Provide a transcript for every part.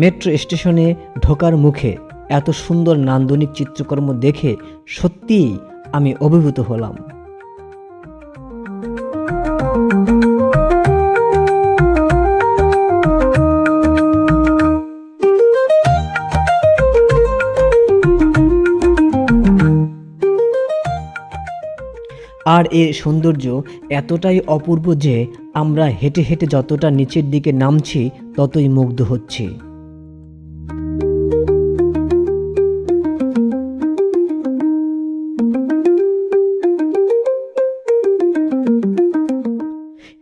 Metro স্টেশনে ঢোকার মুখে এত সুন্দর নান্দনিক চিত্রকর্ম দেখে সত্যিই আমি অভিভূত হলাম। আর এর সৌন্দর্য এতটাই অপূর্ব যে আমরা হেঁটে হেঁটে যতটা নিচের দিকে নামছি ততই মুগ্ধ হচ্ছি।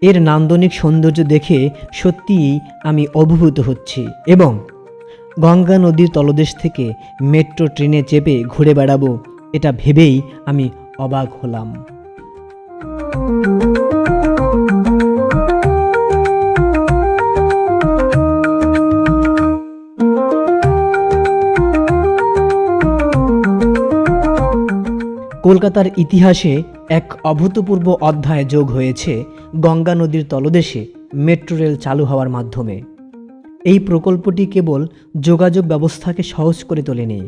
এর নান্দনিক সৌন্দর্য দেখে সত্যিই আমি অভিভূত হচ্ছি এবং গঙ্গা নদীর তলদেশ থেকে মেট্রো ট্রেনে চেপে ঘুরে বেড়াবো এটা ভেবেই আমি অবাক হলাম। কলকাতার ইতিহাসে এক অভূতপূর্ব অধ্যায় যোগ হয়েছে গঙ্গা নদীর তলদেশে মেট্রো রেল চালু হওয়ার মাধ্যমে। এই প্রকল্পটি কেবল যোগাযোগ ব্যবস্থাকে সহজ করে তোলেনি,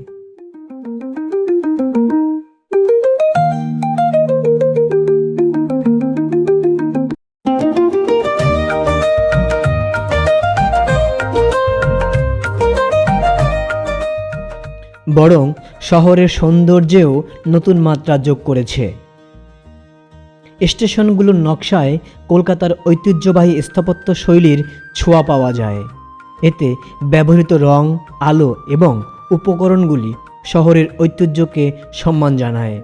বরং শহরের সৌন্দর্যেও নতুন মাত্রা যোগ করেছে। স্টেশনগুলোর নকশায় কলকাতার ঐতিহ্যবাহী স্থাপত্য শৈলীর ছোঁয়া পাওয়া যায়। এতে ব্যবহৃত রং, আলো এবং উপকরণগুলি শহরের ঐতিহ্যকে সম্মান জানায়।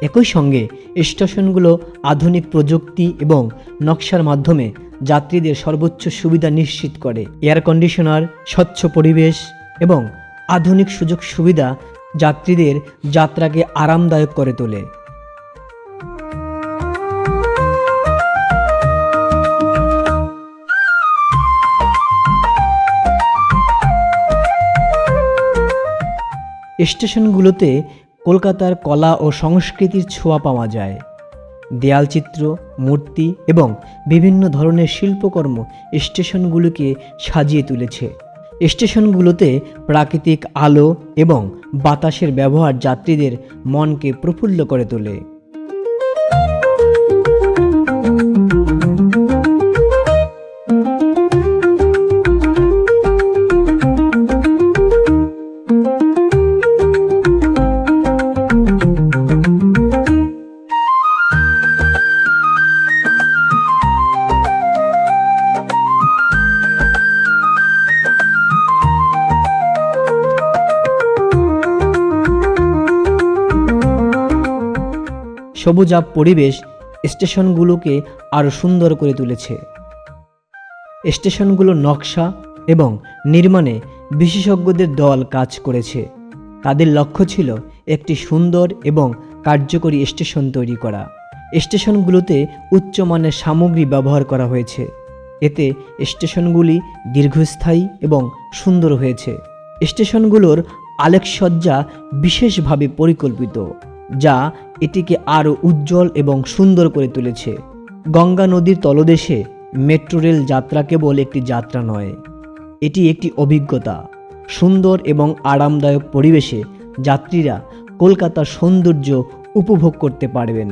একই সঙ্গে স্টেশনগুলো আধুনিক প্রযুক্তি এবং নকশার মাধ্যমে যাত্রীদের সর্বোচ্চ সুবিধা নিশ্চিত করে। এয়ার কন্ডিশনার, স্বচ্ছ পরিবেশ এবং আধুনিক সুযোগ সুবিধা যাত্রীদের যাত্রাকে আরামদায়ক করে তোলে। স্টেশনগুলোতে কলকাতার কলা ও সংস্কৃতির ছোঁয়া পাওয়া যায়। দেয়ালচিত্র, মূর্তি এবং বিভিন্ন ধরনের শিল্পকর্ম স্টেশনগুলোকে সাজিয়ে তুলেছে। স্টেশনগুলোতে প্রাকৃতিক আলো এবং বাতাসের ব্যবহার যাত্রীদের মনকে প্রফুল্ল করে তোলে। সবুজাভ পরিবেশ স্টেশনগুলোকে আরও সুন্দর করে তুলেছে। স্টেশনগুলোর নকশা এবং নির্মাণে বিশেষজ্ঞদের দল কাজ করেছে। তাদের লক্ষ্য ছিল একটি সুন্দর এবং কার্যকরী স্টেশন তৈরি করা। স্টেশনগুলোতে উচ্চমানের সামগ্রী ব্যবহার করা হয়েছে। এতে স্টেশনগুলি দীর্ঘস্থায়ী এবং সুন্দর হয়েছে। স্টেশনগুলোর আলোকসজ্জা বিশেষভাবে পরিকল্পিত, যা এটিকে আরও উজ্জ্বল এবং সুন্দর করে তুলেছে। গঙ্গা নদীর তলদেশে মেট্রো রেল যাত্রা কেবল একটি যাত্রা নয়, এটি একটি অভিজ্ঞতা। সুন্দর এবং আরামদায়ক পরিবেশে যাত্রীরা কলকাতার সৌন্দর্য উপভোগ করতে পারবেন।